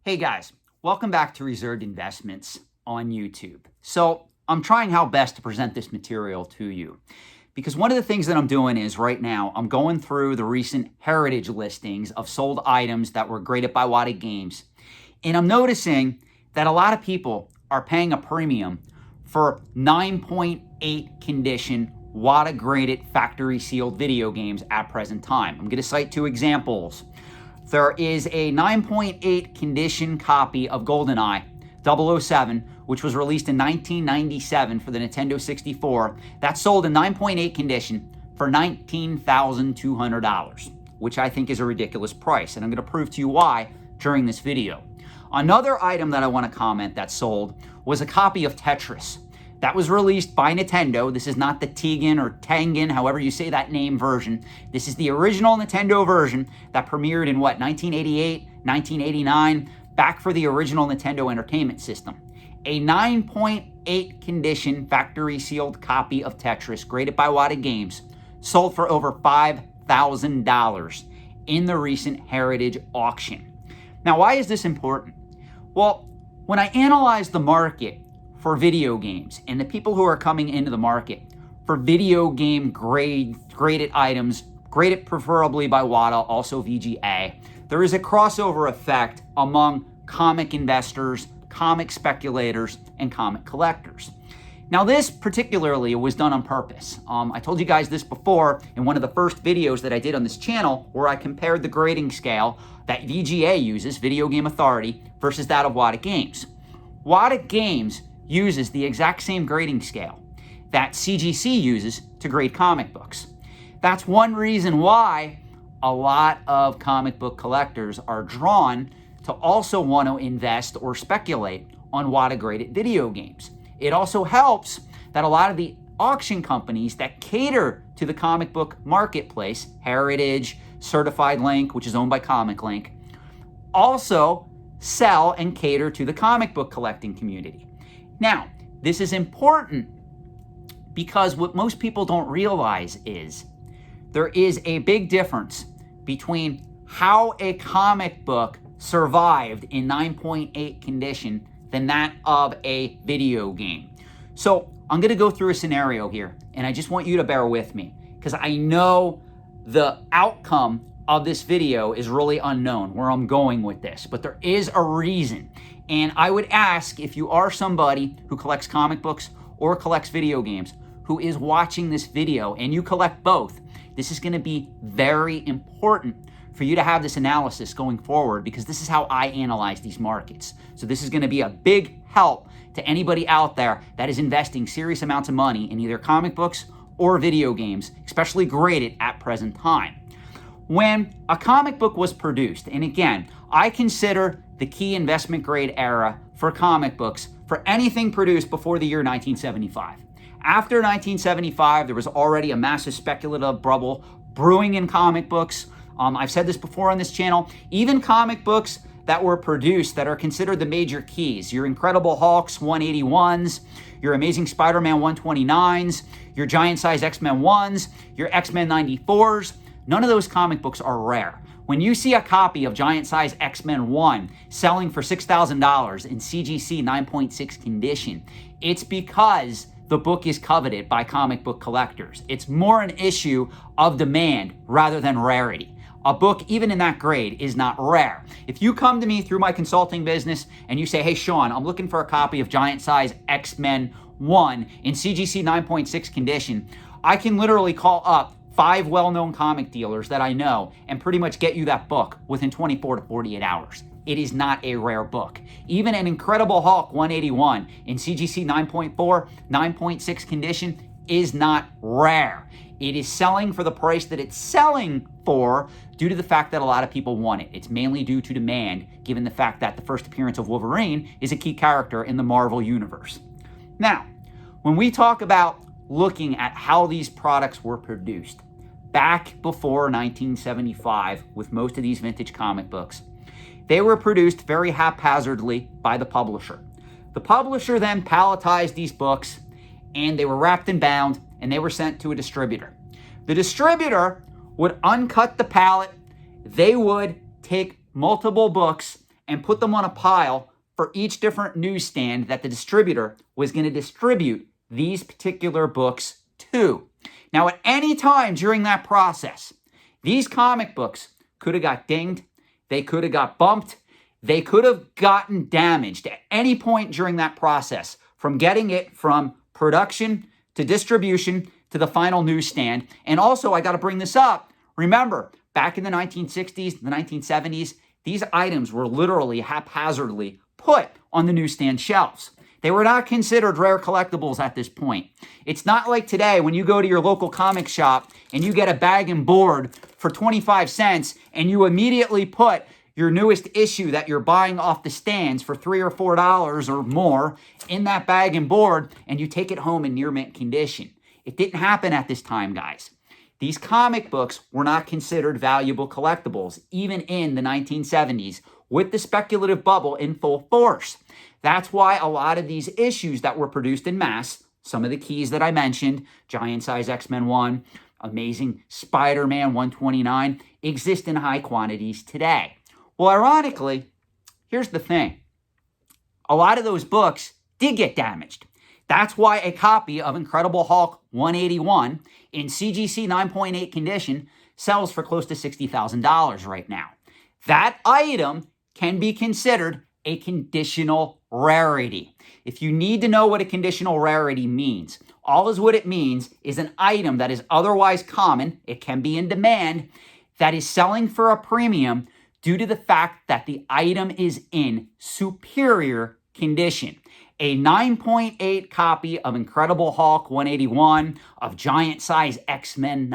Hey guys, welcome back to Reserved Investments on YouTube. So I'm trying how best to present this material to you because one of the things that I'm doing is right now I'm going through the recent heritage listings of sold items that were graded by WATA games. And I'm noticing that a lot of people are paying a premium for 9.8 condition WATA graded factory sealed video games at present time. I'm going to cite two examples. There is a 9.8 condition copy of GoldenEye 007, which was released in 1997 for the Nintendo 64. That sold in 9.8 condition for $19,200, which I think is a ridiculous price. And I'm going to prove to you why during this video. Another item that I want to comment that sold was a copy of Tetris. That was released by Nintendo. This is not the Tegan or Tengen, however you say that name version. This is the original Nintendo version that premiered in 1988, 1989, back for the original Nintendo Entertainment System. A 9.8 condition factory sealed copy of Tetris graded by WATA Games sold for over $5,000 in the recent Heritage auction. Now, why is this important? Well, when I analyze the market for video games and the people who are coming into the market for video game graded items, graded preferably by WATA, also VGA, there is a crossover effect among comic investors, comic speculators, and comic collectors. Now, this particularly was done on purpose. I told you guys this before in one of the first videos that I did on this channel where I compared the grading scale that VGA uses, Video Game Authority, versus that of WATA Games. WATA Games uses the exact same grading scale that CGC uses to grade comic books. That's one reason why a lot of comic book collectors are drawn to also want to invest or speculate on WATA graded video games. It also helps that a lot of the auction companies that cater to the comic book marketplace, Heritage, Certified Link, which is owned by Comic Link, also sell and cater to the comic book collecting community. Now, this is important because what most people don't realize is there is a big difference between how a comic book survived in 9.8 condition than that of a video game. So I'm going to go through a scenario here, and I just want you to bear with me because I know the outcome of this video is really unknown where I'm going with this, but there is a reason. And I would ask if you are somebody who collects comic books or collects video games who is watching this video and you collect both, this is going to be very important for you to have this analysis going forward because this is how I analyze these markets. So this is going to be a big help to anybody out there that is investing serious amounts of money in either comic books or video games, especially graded at present time. When a comic book was produced, and again, I consider the key investment grade era for comic books for anything produced before the year 1975. After 1975, there was already a massive speculative bubble brewing in comic books. I've said this before on this channel. Even comic books that were produced that are considered the major keys, your Incredible Hulks 181s, your Amazing Spider-Man 129s, your Giant Size X-Men 1s, your X-Men 94s, none of those comic books are rare. When you see a copy of Giant Size X-Men 1 selling for $6,000 in CGC 9.6 condition, it's because the book is coveted by comic book collectors. It's more an issue of demand rather than rarity. A book, even in that grade, is not rare. If you come to me through my consulting business and you say, hey, Sean, I'm looking for a copy of Giant Size X-Men 1 in CGC 9.6 condition, I can literally call up 5 well-known comic dealers that I know and pretty much get you that book within 24 to 48 hours. It is not a rare book. Even an Incredible Hulk 181 in CGC 9.4, 9.6 condition is not rare. It is selling for the price that it's selling for due to the fact that a lot of people want it. It's mainly due to demand, given the fact that the first appearance of Wolverine is a key character in the Marvel Universe. Now, when we talk about looking at how these products were produced back before 1975 with most of these vintage comic books, they were produced very haphazardly by the publisher. The publisher then palletized these books and they were wrapped and bound and they were sent to a distributor. The distributor would uncut the pallet. They would take multiple books and put them on a pile for each different newsstand that the distributor was going to distribute these particular books to. Now, at any time during that process, these comic books could have got dinged, they could have got bumped, they could have gotten damaged at any point during that process, from getting it from production to distribution to the final newsstand. And also, I got to bring this up. Remember, back in the 1960s, the 1970s, these items were literally haphazardly put on the newsstand shelves. They were not considered rare collectibles at this point. It's not like today when you go to your local comic shop and you get a bag and board for 25 cents and you immediately put your newest issue that you're buying off the stands for $3 or $4 or more in that bag and board, and you take it home in near mint condition. It didn't happen at this time, guys. These comic books were not considered valuable collectibles, even in the 1970s, with the speculative bubble in full force. That's why a lot of these issues that were produced in mass, some of the keys that I mentioned, Giant Size X-Men 1, Amazing Spider-Man 129, exist in high quantities today. Well, ironically, here's the thing. A lot of those books did get damaged. That's why a copy of Incredible Hulk 181 in CGC 9.8 condition sells for close to $60,000 right now. That item can be considered a conditional rarity. If you need to know what a conditional rarity means, all is what it means is an item that is otherwise common, it can be in demand, that is selling for a premium due to the fact that the item is in superior condition. A 9.8 copy of Incredible Hulk 181, of Giant Size X-Men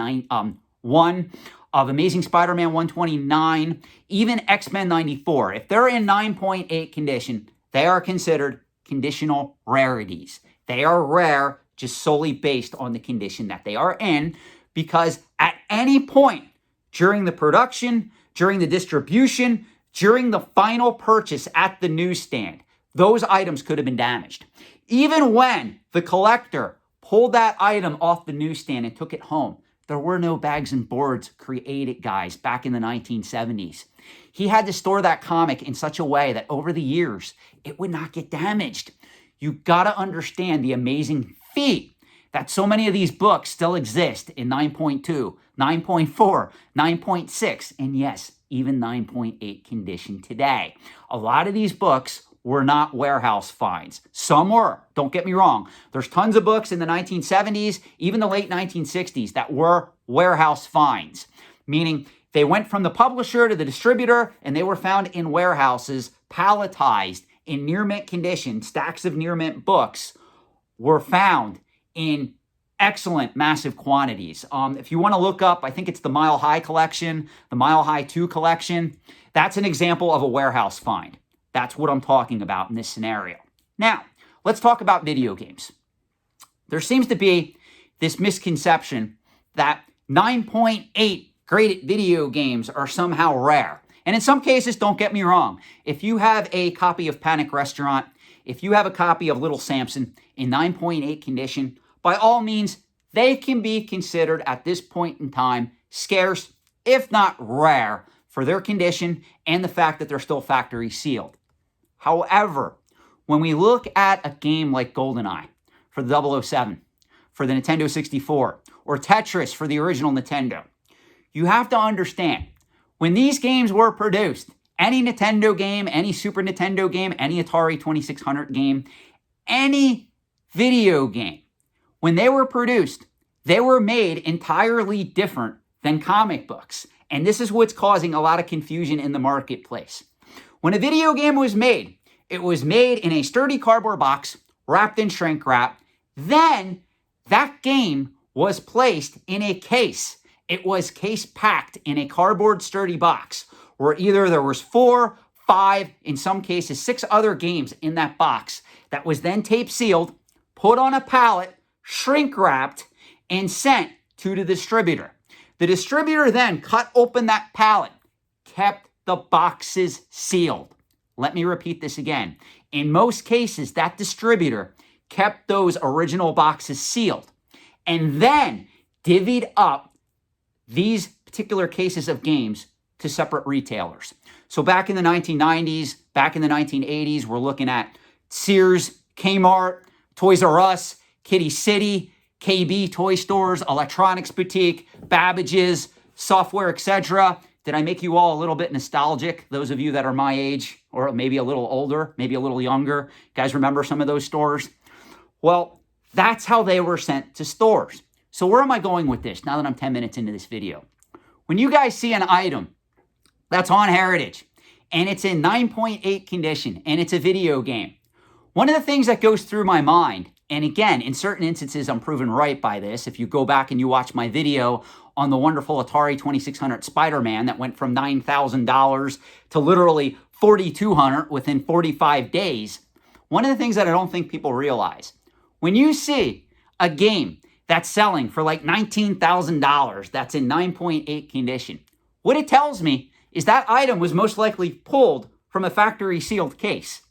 1, of Amazing Spider-Man 129, even X-Men 94. If they're in 9.8 condition, they are considered conditional rarities. They are rare just solely based on the condition that they are in, because at any point during the production, during the distribution, during the final purchase at the newsstand, those items could have been damaged. Even when the collector pulled that item off the newsstand and took it home, there were no bags and boards created, guys, back in the 1970s. He had to store that comic in such a way that over the years, it would not get damaged. You gotta understand the amazing feat that so many of these books still exist in 9.2, 9.4, 9.6, and yes, even 9.8 condition today. A lot of these books were not warehouse finds. Some were, don't get me wrong. There's tons of books in the 1970s, even the late 1960s, that were warehouse finds, meaning they went from the publisher to the distributor and they were found in warehouses, palletized in near mint condition. Stacks of near mint books were found in excellent, massive quantities. If you want to look up, I think it's the Mile High collection, the Mile High 2 collection. That's an example of a warehouse find. That's what I'm talking about in this scenario. Now, let's talk about video games. There seems to be this misconception that 9.8 graded video games are somehow rare. And in some cases, don't get me wrong, if you have a copy of Panic Restaurant, if you have a copy of Little Samson in 9.8 condition, by all means, they can be considered at this point in time scarce, if not rare, for their condition and the fact that they're still factory sealed. However, when we look at a game like GoldenEye for the 007, for the Nintendo 64, or Tetris for the original Nintendo, you have to understand, when these games were produced, any Nintendo game, any Super Nintendo game, any Atari 2600 game, any video game, when they were produced, they were made entirely different than comic books. And this is what's causing a lot of confusion in the marketplace. When a video game was made, it was made in a sturdy cardboard box, wrapped in shrink wrap. Then that game was placed in a case. It was case packed in a cardboard sturdy box, where either there was 4, 5, in some cases 6 other games in that box that was then tape sealed, put on a pallet, shrink wrapped, and sent to the distributor. The distributor then cut open that pallet, kept the boxes sealed. Let me repeat this again. In most cases, that distributor kept those original boxes sealed and then divvied up these particular cases of games to separate retailers. So back in the 1990s, back in the 1980s, we're looking at Sears, Kmart, Toys R Us, Kitty City, KB toy stores, electronics boutique, Babbage's, software, etc. Did I make you all a little bit nostalgic? Those of you that are my age, or maybe a little older, maybe a little younger, guys remember some of those stores? Well, that's how they were sent to stores. So where am I going with this now that I'm 10 minutes into this video? When you guys see an item that's on Heritage and it's in 9.8 condition and it's a video game, one of the things that goes through my mind, and again, in certain instances, I'm proven right by this. If you go back and you watch my video on the wonderful Atari 2600 Spider-Man that went from $9,000 to literally $4,200 within 45 days, one of the things that I don't think people realize, when you see a game that's selling for like $19,000 that's in 9.8 condition, what it tells me is that item was most likely pulled from a factory sealed case.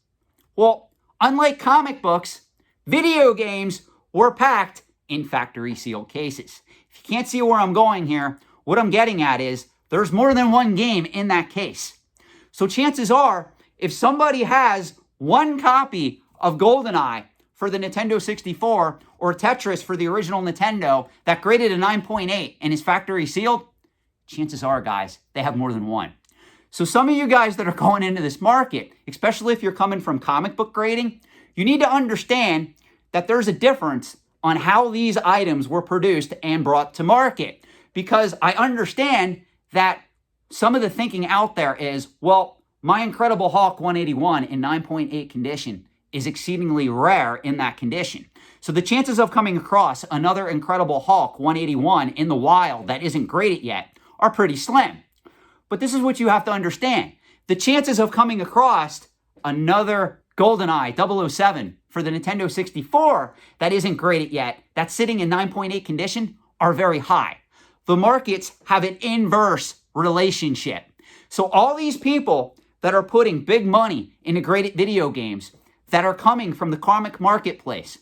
Well, unlike comic books, video games were packed in factory sealed cases. If you can't see where I'm going here, what I'm getting at is there's more than one game in that case. So chances are, if somebody has one copy of GoldenEye for the Nintendo 64 or Tetris for the original Nintendo that graded a 9.8 and is factory sealed, chances are, guys, they have more than one. So some of you guys that are going into this market, especially if you're coming from comic book grading, you need to understand that there's a difference on how these items were produced and brought to market. Because I understand that some of the thinking out there is, well, my Incredible Hulk 181 in 9.8 condition is exceedingly rare in that condition. So the chances of coming across another Incredible Hulk 181 in the wild that isn't graded yet are pretty slim. But this is what you have to understand. The chances of coming across another GoldenEye 007 for the Nintendo 64 that isn't graded yet, that's sitting in 9.8 condition, are very high. The markets have an inverse relationship. So all these people that are putting big money into graded video games that are coming from the comic marketplace,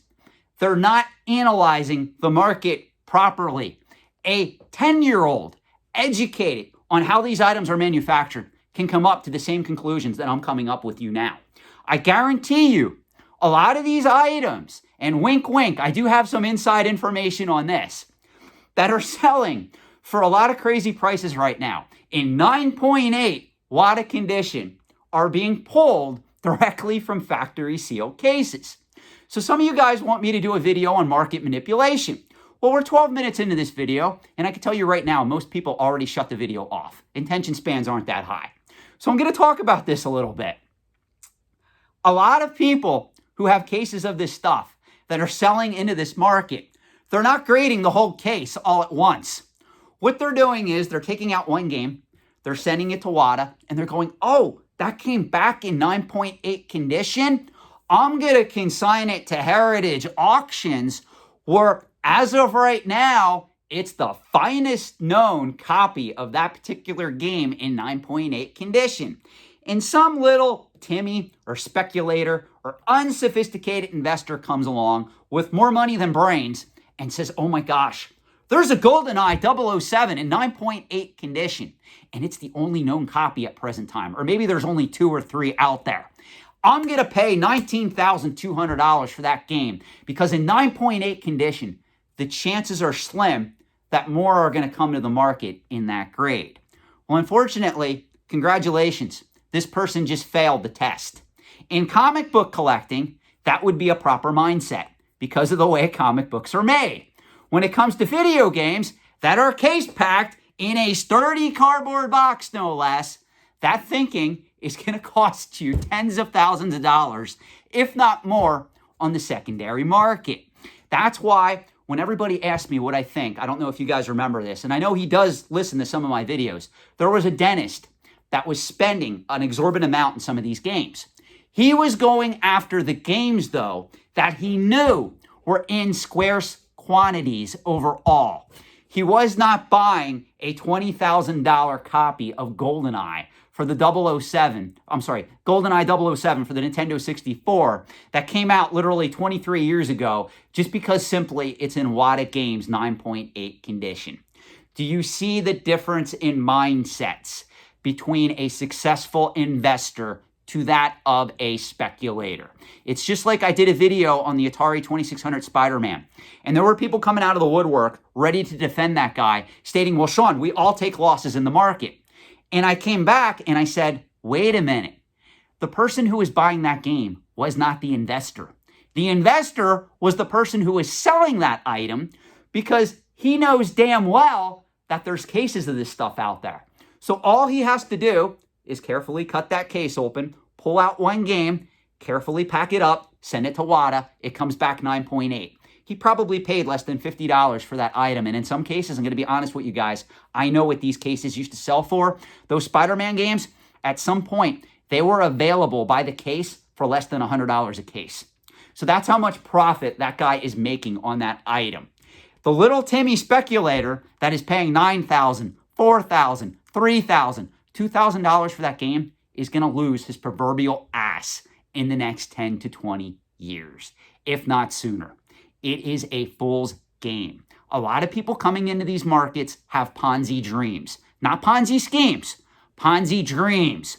they're not analyzing the market properly. A 10-year-old educated on how these items are manufactured can come up to the same conclusions that I'm coming up with you now. I guarantee you, a lot of these items, and wink, wink, I do have some inside information on this, that are selling for a lot of crazy prices right now in 9.8 WATA condition are being pulled directly from factory sealed cases. So some of you guys want me to do a video on market manipulation. Well, we're 12 minutes into this video, and I can tell you right now, most people already shut the video off. Attention spans aren't that high. So I'm going to talk about this a little bit. A lot of people who have cases of this stuff that are selling into this market, they're not grading the whole case all at once. What they're doing is they're taking out one game, they're sending it to WATA, and they're going, oh, that came back in 9.8 condition? I'm going to consign it to Heritage Auctions, where as of right now, it's the finest known copy of that particular game in 9.8 condition. And some little Timmy or speculator or unsophisticated investor comes along with more money than brains and says, oh my gosh, there's a GoldenEye 007 in 9.8 condition, and it's the only known copy at present time. Or maybe there's only 2 or 3 out there. I'm going to pay $19,200 for that game because in 9.8 condition, the chances are slim that more are going to come to the market in that grade. Well, unfortunately, congratulations. This person just failed the test. In comic book collecting, that would be a proper mindset because of the way comic books are made. When it comes to video games that are case packed in a sturdy cardboard box, no less, that thinking is going to cost you tens of thousands of dollars, if not more, on the secondary market. That's why when everybody asks me what I think, I don't know if you guys remember this, and I know he does listen to some of my videos, there was a dentist that was spending an exorbitant amount in some of these games. He was going after the games, though, that he knew were in scarce quantities overall. He was not buying a $20,000 copy of GoldenEye for the GoldenEye 007 for the Nintendo 64 that came out literally 23 years ago just because simply it's in WATA Games 9.8 condition. Do you see the difference in mindsets? between a successful investor to that of a speculator. It's just like I did a video on the Atari 2600 Spider-Man, and there were people coming out of the woodwork ready to defend that guy, stating, well, Sean, we all take losses in the market. And I came back and I said, wait a minute. The person who was buying that game was not the investor. The investor was the person who was selling that item because he knows damn well that there's cases of this stuff out there. So all he has to do is carefully cut that case open, pull out one game, carefully pack it up, send it to WATA. It comes back 9.8. He probably paid less than $50 for that item. And in some cases, I'm going to be honest with you guys, I know what these cases used to sell for. Those Spider-Man games, at some point, they were available by the case for less than $100 a case. So that's how much profit that guy is making on that item. The little Timmy speculator that is paying $9,000, $4,000, $3,000, $2,000 for that game is going to lose his proverbial ass in the next 10 to 20 years, if not sooner. It is a fool's game. A lot of people coming into these markets have Ponzi dreams. Not Ponzi schemes, Ponzi dreams.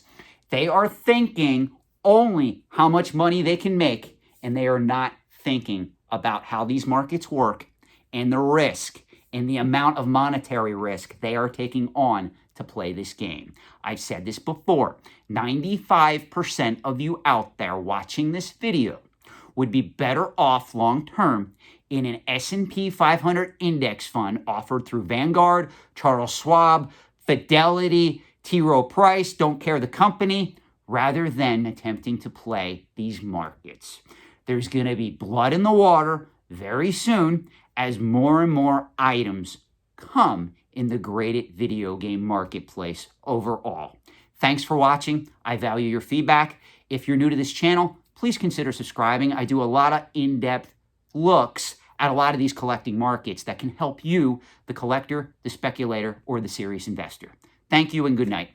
They are thinking only how much money they can make, and they are not thinking about how these markets work and the risk and the amount of monetary risk they are taking on to play this game. I've said this before, 95% of you out there watching this video would be better off long-term in an S&P 500 index fund offered through Vanguard, Charles Schwab, Fidelity, T. Rowe Price, don't care the company, rather than attempting to play these markets. There's going to be blood in the water very soon as more and more items come in the graded video game marketplace overall. Thanks for watching. I value your feedback. If you're new to this channel, please consider subscribing. I do a lot of in-depth looks at a lot of these collecting markets that can help you, the collector, the speculator, or the serious investor. Thank you and good night.